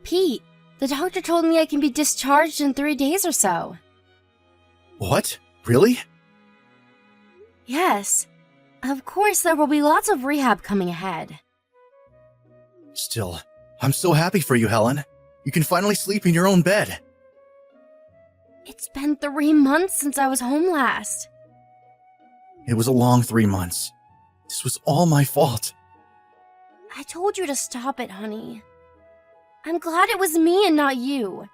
Pete, the doctor told me I can be discharged in 3 days or so. What? Really? Yes. Of course, there will be lots of rehab coming ahead. Still, I'm so happy for you, Helen. You can finally sleep in your own bed. It's been 3 months since I was home last. It was a long 3 months. This was all my fault. I told you to stop it, honey. I'm glad it was me and not you.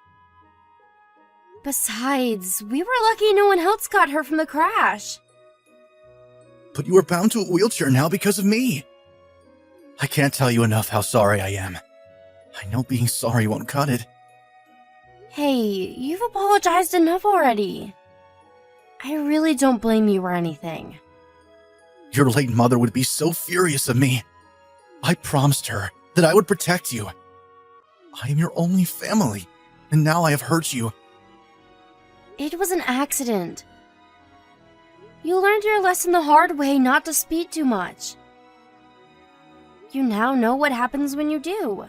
Besides, we were lucky no one else got hurt from the crash. But you are bound to a wheelchair now because of me. I can't tell you enough how sorry I am. I know being sorry won't cut it. Hey, you've apologized enough already. I really don't blame you or anything. Your late mother would be so furious of me. I promised her that I would protect you. I am your only family, and now I have hurt you. It was an accident. You learned your lesson the hard way not to speed too much. You now know what happens when you do.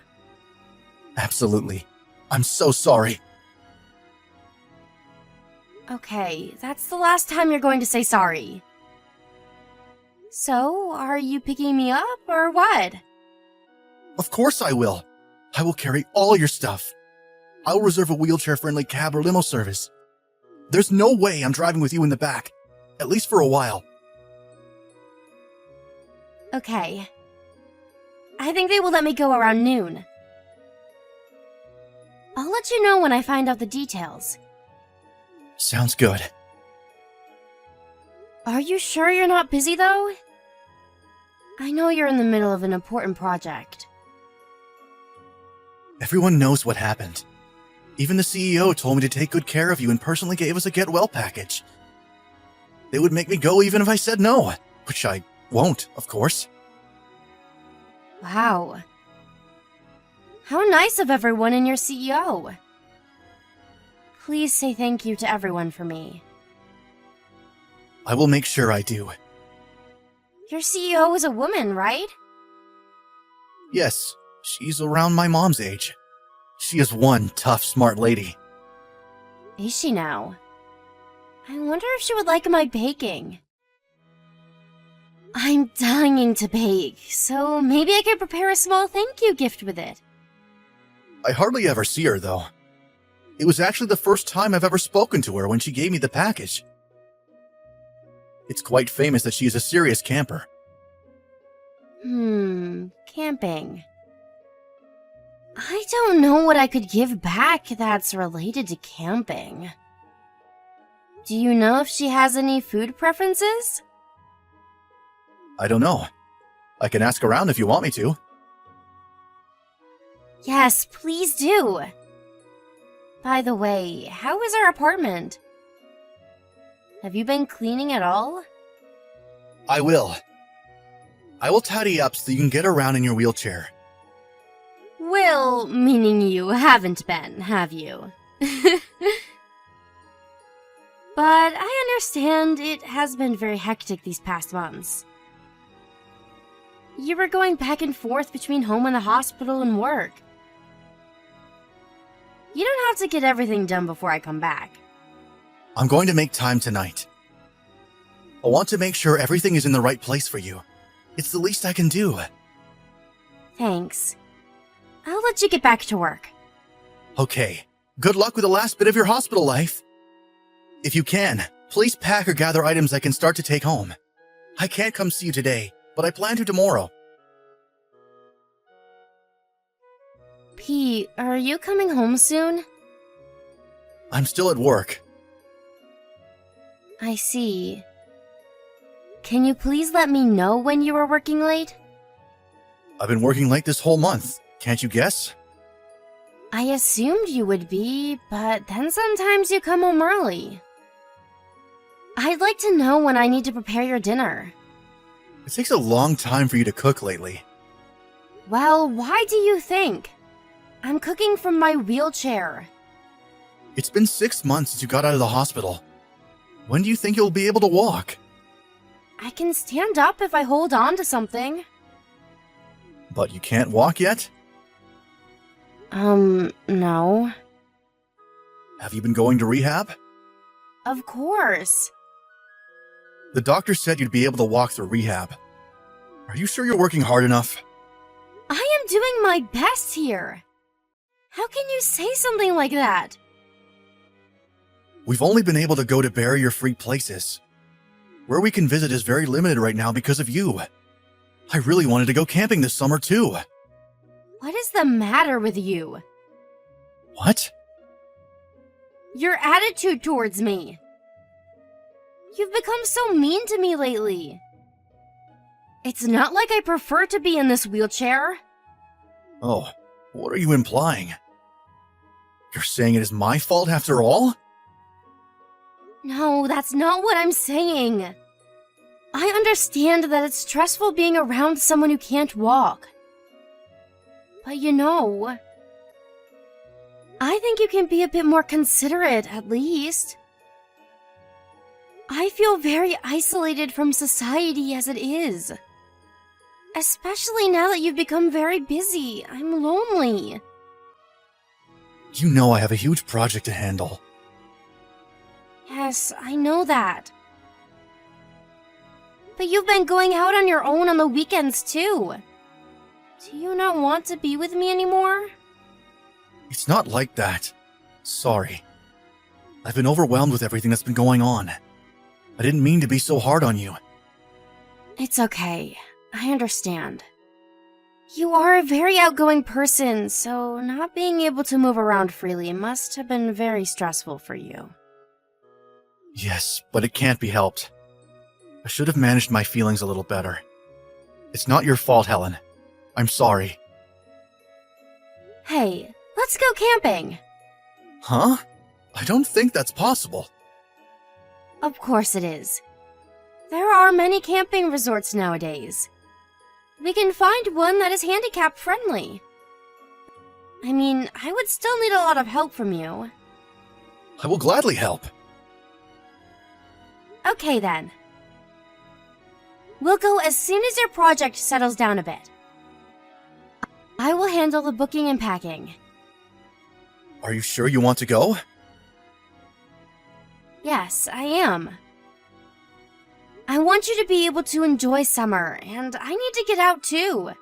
Absolutely. I'm so sorry. Okay, that's the last time you're going to say sorry. So, are you picking me up, or what? Of course I will. I will carry all your stuff. I will reserve a wheelchair-friendly cab or limo service. There's no way I'm driving with you in the back, at least for a while. Okay. I think they will let me go around noon. I'll let you know when I find out the details. Sounds good. Are you sure you're not busy, though? I know you're in the middle of an important project. Everyone knows what happened. Even the CEO told me to take good care of you and personally gave us a get well package. They would make me go even if I said no, which I won't, of course. Wow. How nice of everyone and your CEO. Please say thank you to everyone for me. I will make sure I do. Your CEO is a woman, right? Yes, she's around my mom's age. She is one tough, smart lady. Is she now? I wonder if she would like my baking. I'm dying to bake, so maybe I could prepare a small thank you gift with it. I hardly ever see her, though. It was actually the first time I've ever spoken to her when she gave me the package. It's quite famous that she is a serious camper. Camping. I don't know what I could give back that's related to camping. Do you know if she has any food preferences? I don't know. I can ask around if you want me to. Yes, please do. By the way, how is our apartment? Have you been cleaning at all? I will. I will tidy up so you can get around in your wheelchair. Will, meaning you haven't been, have you? But I understand it has been very hectic these past months. You were going back and forth between home and the hospital and work. You don't have to get everything done before I come back. I'm going to make time tonight. I want to make sure everything is in the right place for you. It's the least I can do. Thanks. I'll let you get back to work. Okay. Good luck with the last bit of your hospital life. If you can, please pack or gather items I can start to take home. I can't come see you today, but I plan to tomorrow. Pete, are you coming home soon? I'm still at work. I see. Can you please let me know when you are working late? I've been working late this whole month. Can't you guess? I assumed you would be, but then sometimes you come home early. I'd like to know when I need to prepare your dinner. It takes a long time for you to cook lately. Well, why do you think? I'm cooking from my wheelchair. It's been 6 months since you got out of the hospital. When do you think you'll be able to walk? I can stand up if I hold on to something. But you can't walk yet? No. Have you been going to rehab? Of course. The doctor said you'd be able to walk through rehab. Are you sure you're working hard enough? I am doing my best here. How can you say something like that? We've only been able to go to barrier-free places. Where we can visit is very limited right now because of you. I really wanted to go camping this summer too. What is the matter with you? What? Your attitude towards me. You've become so mean to me lately. It's not like I prefer to be in this wheelchair. Oh, what are you implying? You're saying it is my fault after all? No, that's not what I'm saying. I understand that it's stressful being around someone who can't walk. But I think you can be a bit more considerate, at least. I feel very isolated from society as it is. Especially now that you've become very busy. I'm lonely. You know I have a huge project to handle. Yes, I know that. But you've been going out on your own on the weekends too. Do you not want to be with me anymore? It's not like that. Sorry. I've been overwhelmed with everything that's been going on. I didn't mean to be so hard on you. It's okay. I understand. You are a very outgoing person, so not being able to move around freely must have been very stressful for you. Yes, but it can't be helped. I should have managed my feelings a little better. It's not your fault, Helen. I'm sorry. Hey, let's go camping. Huh? I don't think that's possible. Of course it is. There are many camping resorts nowadays. We can find one that is handicap friendly. I mean, I would still need a lot of help from you. I will gladly help. Okay then. We'll go as soon as your project settles down a bit. I will handle the booking and packing. Are you sure you want to go? Yes, I am. I want you to be able to enjoy summer, and I need to get out too.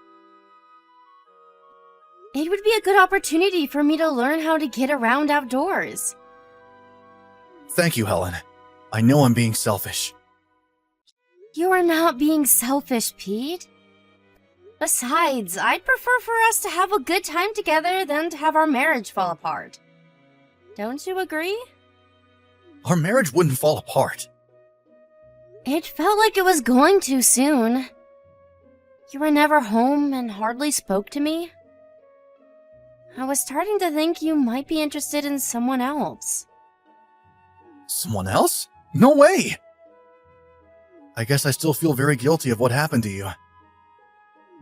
It would be a good opportunity for me to learn how to get around outdoors. Thank you, Helen. I know I'm being selfish. You are not being selfish, Pete. Besides, I'd prefer for us to have a good time together than to have our marriage fall apart. Don't you agree? Our marriage wouldn't fall apart. It felt like it was going to soon. You were never home and hardly spoke to me. I was starting to think you might be interested in someone else. Someone else? No way! I guess I still feel very guilty of what happened to you.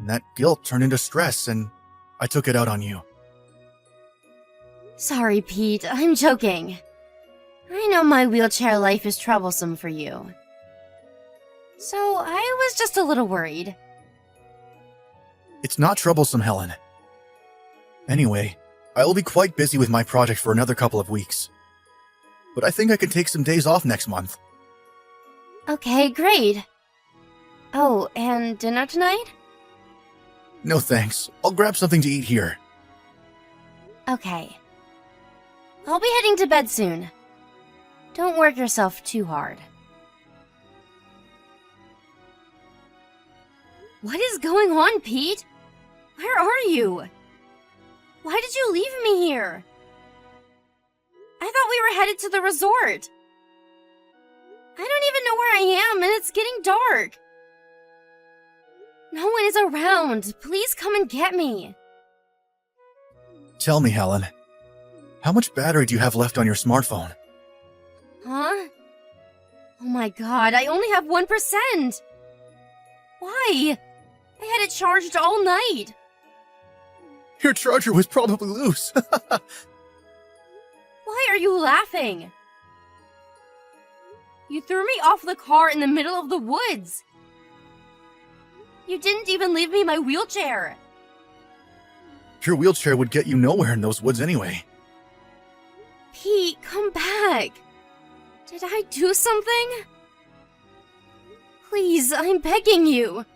And that guilt turned into stress, and I took it out on you. Sorry, Pete, I'm joking. I know my wheelchair life is troublesome for you. So I was just a little worried. It's not troublesome, Helen. Anyway, I will be quite busy with my project for another couple of weeks. But I think I can take some days off next month. Okay, great. Oh, and dinner tonight? No thanks. I'll grab something to eat here. Okay. I'll be heading to bed soon. Don't work yourself too hard. What is going on, Pete? Where are you? Why did you leave me here? I thought we were headed to the resort. I don't even know where I am, and it's getting dark. No one is around. Please come and get me. Tell me, Helen. How much battery do you have left on your smartphone? Huh? Oh my god, I only have 1%. Why? I had it charged all night. Your charger was probably loose. Why are you laughing? You threw me off the car in the middle of the woods. You didn't even leave me my wheelchair. Your wheelchair would get you nowhere in those woods anyway. Pete, come back. Did I do something? Please, I'm begging you.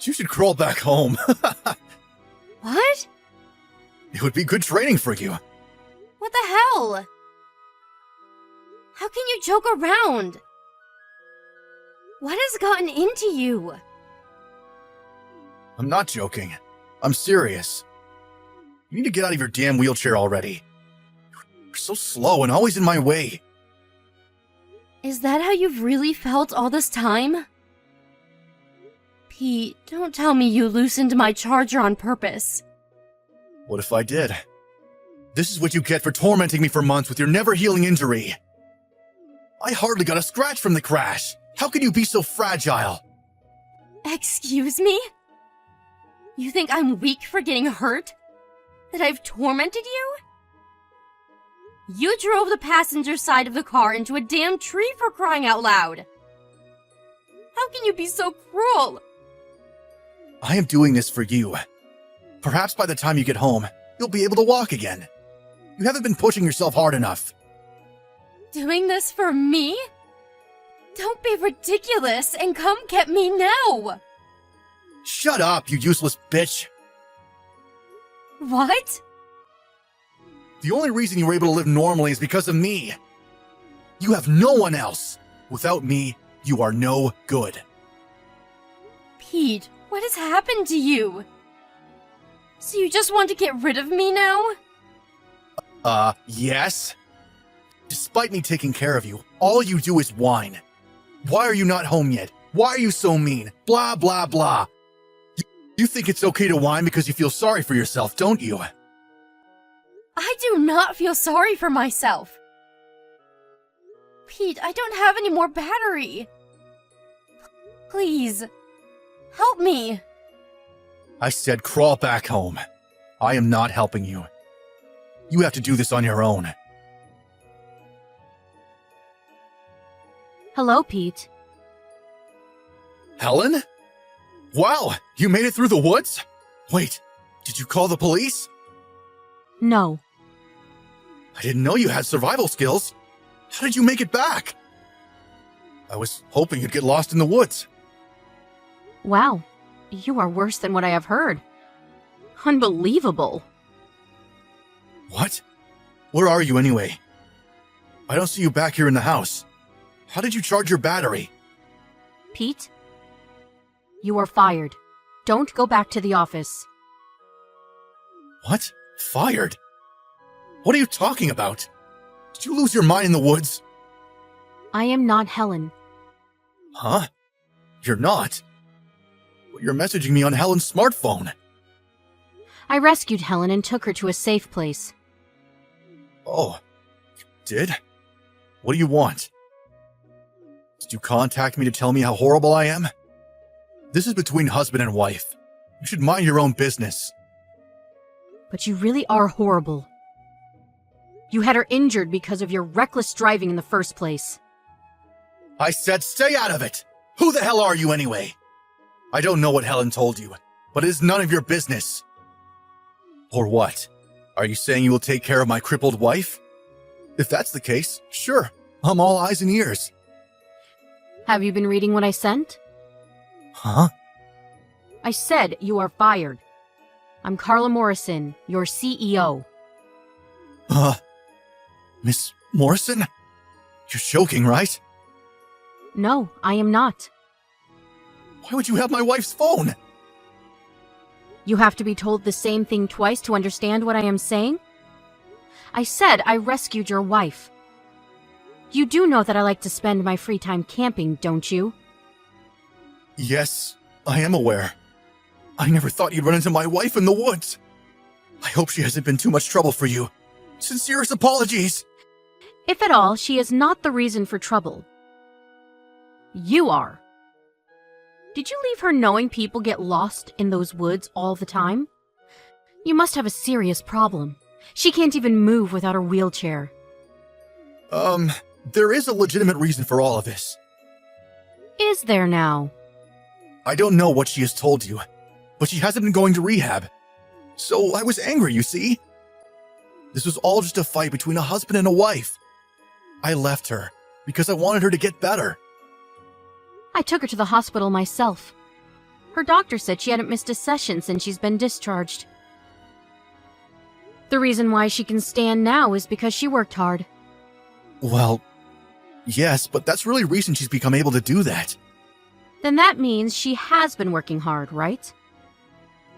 You should crawl back home. What? It would be good training for you. What the hell? How can you joke around? What has gotten into you? I'm not joking. I'm serious. You need to get out of your damn wheelchair already. You're so slow and always in my way. Is that how you've really felt all this time? Pete, don't tell me you loosened my charger on purpose. What if I did? This is what you get for tormenting me for months with your never-healing injury. I hardly got a scratch from the crash. How can you be so fragile? Excuse me? You think I'm weak for getting hurt? That I've tormented you? You drove the passenger side of the car into a damn tree for crying out loud. How can you be so cruel? I am doing this for you. Perhaps by the time you get home, you'll be able to walk again. You haven't been pushing yourself hard enough. Doing this for me? Don't be ridiculous and come get me now! Shut up, you useless bitch! What? The only reason you were able to live normally is because of me. You have no one else. Without me, you are no good. Pete, what has happened to you? So you just want to get rid of me now? Yes? Despite me taking care of you, all you do is whine. Why are you not home yet? Why are you so mean? Blah, blah, blah. You think it's okay to whine because you feel sorry for yourself, don't you? I do not feel sorry for myself. Pete, I don't have any more battery. Please, help me. I said crawl back home. I am not helping you. You have to do this on your own. Hello, Pete. Helen? Wow, you made it through the woods? Wait, did you call the police? No. I didn't know you had survival skills. How did you make it back? I was hoping you'd get lost in the woods. Wow, you are worse than what I have heard. Unbelievable. What? Where are you anyway? I don't see you back here in the house. How did you charge your battery? Pete, you are fired. Don't go back to the office. What? Fired? What are you talking about? Did you lose your mind in the woods? I am not Helen. Huh? You're not? But you're messaging me on Helen's smartphone. I rescued Helen and took her to a safe place. Oh, you did? What do you want? Did you contact me to tell me how horrible I am? This is between husband and wife. You should mind your own business. But you really are horrible. You had her injured because of your reckless driving in the first place. I said stay out of it! Who the hell are you anyway? I don't know what Helen told you, but it is none of your business. Or what? Are you saying you will take care of my crippled wife? If that's the case, sure, I'm all eyes and ears. Have you been reading what I sent? Huh? I said you are fired. I'm Carla Morrison, your CEO. Miss Morrison? You're joking, right? No, I am not. Why would you have my wife's phone? You have to be told the same thing twice to understand what I am saying? I said I rescued your wife. You do know that I like to spend my free time camping, don't you? Yes, I am aware. I never thought you'd run into my wife in the woods. I hope she hasn't been too much trouble for you. Sincerest apologies. If at all, she is not the reason for trouble. You are. Did you leave her knowing people get lost in those woods all the time? You must have a serious problem. She can't even move without her wheelchair. There is a legitimate reason for all of this. Is there now? I don't know what she has told you, but she hasn't been going to rehab. So I was angry, you see? This was all just a fight between a husband and a wife. I left her because I wanted her to get better. I took her to the hospital myself. Her doctor said she hadn't missed a session since she's been discharged. The reason why she can stand now is because she worked hard. Well, yes, but that's really recent she's become able to do that. Then that means she has been working hard, right?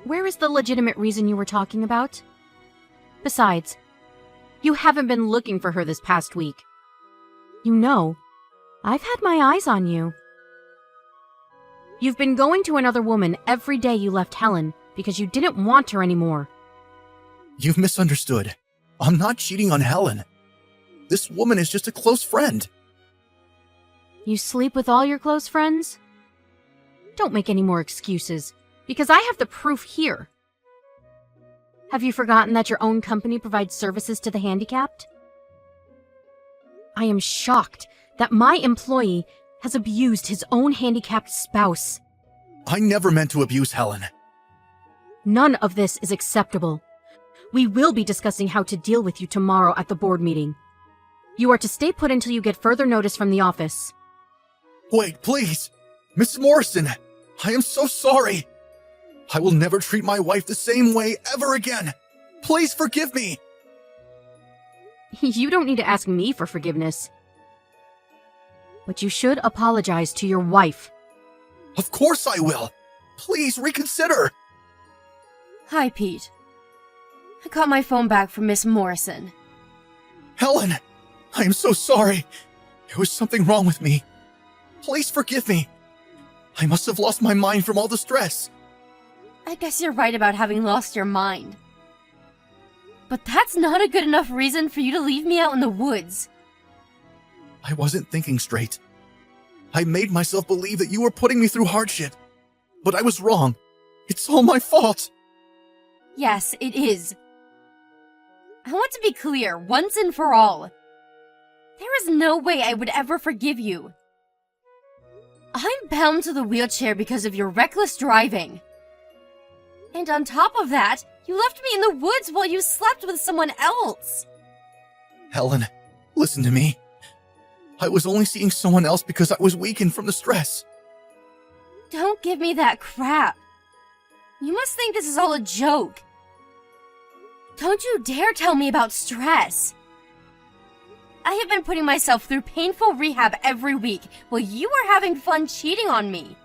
Where is the legitimate reason you were talking about? Besides, you haven't been looking for her this past week. You know, I've had my eyes on you. You've been going to another woman every day you left Helen because you didn't want her anymore. You've misunderstood. I'm not cheating on Helen. This woman is just a close friend. You sleep with all your close friends? Don't make any more excuses, because I have the proof here. Have you forgotten that your own company provides services to the handicapped? I am shocked that my employee has abused his own handicapped spouse. I never meant to abuse Helen. None of this is acceptable. We will be discussing how to deal with you tomorrow at the board meeting. You are to stay put until you get further notice from the office. Wait, please! Miss Morrison, I am so sorry! I will never treat my wife the same way ever again! Please forgive me! You don't need to ask me for forgiveness. But you should apologize to your wife. Of course I will! Please reconsider! Hi, Pete. I got my phone back from Miss Morrison. Helen! I am so sorry! There was something wrong with me. Please forgive me. I must have lost my mind from all the stress. I guess you're right about having lost your mind. But that's not a good enough reason for you to leave me out in the woods. I wasn't thinking straight. I made myself believe that you were putting me through hardship. But I was wrong. It's all my fault. Yes, it is. I want to be clear, once and for all. There is no way I would ever forgive you. I'm bound to the wheelchair because of your reckless driving. And on top of that, you left me in the woods while you slept with someone else. Helen, listen to me. I was only seeing someone else because I was weakened from the stress. Don't give me that crap. You must think this is all a joke. Don't you dare tell me about stress. I have been putting myself through painful rehab every week while you are having fun cheating on me.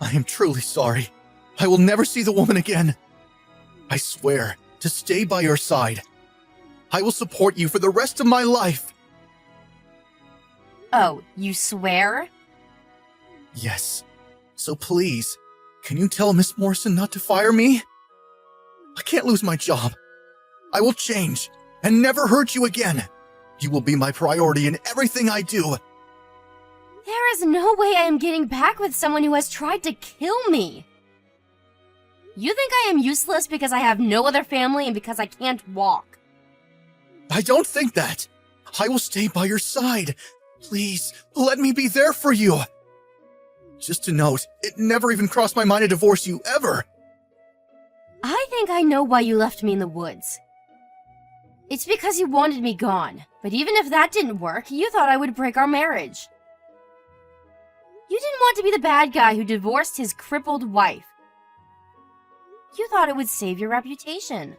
I am truly sorry. I will never see the woman again. I swear to stay by your side. I will support you for the rest of my life. Oh, you swear? Yes. So please, can you tell Miss Morrison not to fire me? I can't lose my job. I will change and never hurt you again. You will be my priority in everything I do. There is no way I am getting back with someone who has tried to kill me. You think I am useless because I have no other family and because I can't walk? I don't think that. I will stay by your side. Please, let me be there for you. Just to note, it never even crossed my mind to divorce you, ever. I think I know why you left me in the woods. It's because you wanted me gone, but even if that didn't work, you thought I would break our marriage. You didn't want to be the bad guy who divorced his crippled wife. You thought it would save your reputation.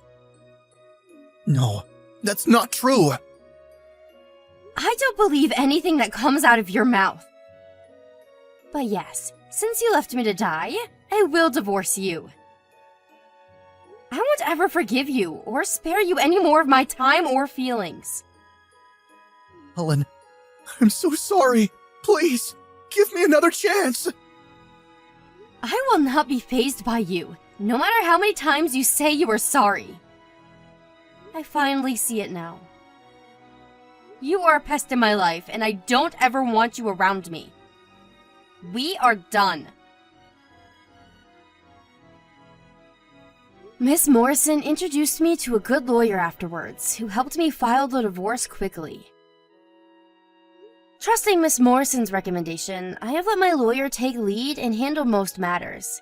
No, that's not true. I don't believe anything that comes out of your mouth. But yes, since you left me to die, I will divorce you. I won't ever forgive you or spare you any more of my time or feelings. Helen, I'm so sorry. Please, give me another chance. I will not be fazed by you, no matter how many times you say you are sorry. I finally see it now. You are a pest in my life, and I don't ever want you around me. We are done. Miss Morrison introduced me to a good lawyer afterwards, who helped me file the divorce quickly. Trusting Miss Morrison's recommendation, I have let my lawyer take lead and handle most matters.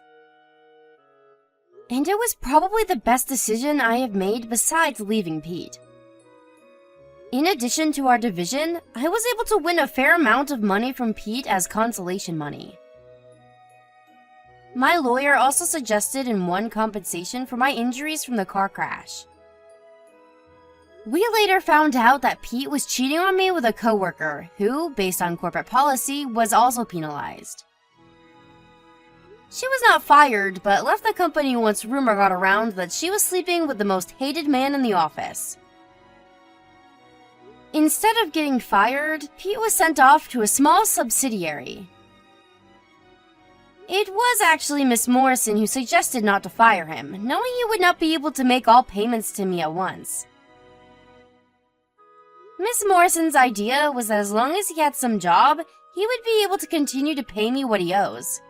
and it was probably the best decision I have made besides leaving Pete. In addition to our division, I was able to win a fair amount of money from Pete as consolation money. My lawyer also suggested and won compensation for my injuries from the car crash. We later found out that Pete was cheating on me with a coworker who, based on corporate policy, was also penalized. She was not fired, but left the company once rumor got around that she was sleeping with the most hated man in the office. Instead of getting fired, Pete was sent off to a small subsidiary. It was actually Miss Morrison who suggested not to fire him, knowing he would not be able to make all payments to me at once. Miss Morrison's idea was that as long as he had some job, he would be able to continue to pay me what he owes.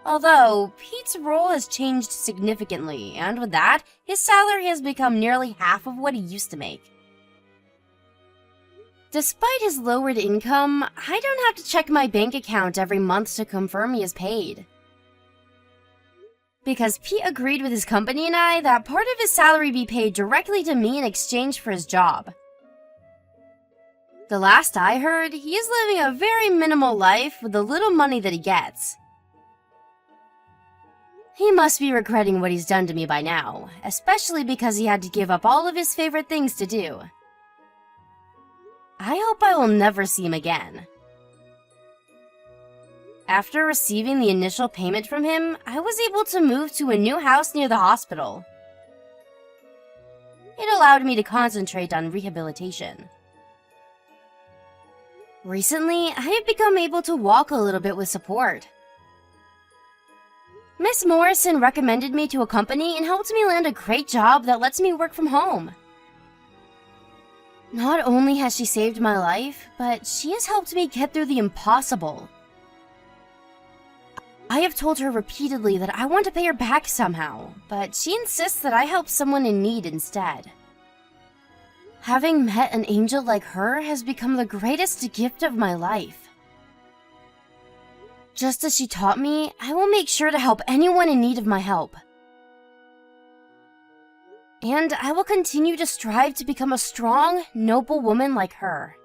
Although, Pete's role has changed significantly, and with that, his salary has become nearly half of what he used to make. Despite his lowered income, I don't have to check my bank account every month to confirm he is paid. Because Pete agreed with his company and I that part of his salary be paid directly to me in exchange for his job. The last I heard, he is living a very minimal life with the little money that he gets. He must be regretting what he's done to me by now, especially because he had to give up all of his favorite things to do. I hope I will never see him again. After receiving the initial payment from him, I was able to move to a new house near the hospital. It allowed me to concentrate on rehabilitation. Recently, I have become able to walk a little bit with support. Miss Morrison recommended me to a company and helped me land a great job that lets me work from home. Not only has she saved my life, but she has helped me get through the impossible. I have told her repeatedly that I want to pay her back somehow, but she insists that I help someone in need instead. Having met an angel like her has become the greatest gift of my life. Just as she taught me, I will make sure to help anyone in need of my help. And I will continue to strive to become a strong, noble woman like her.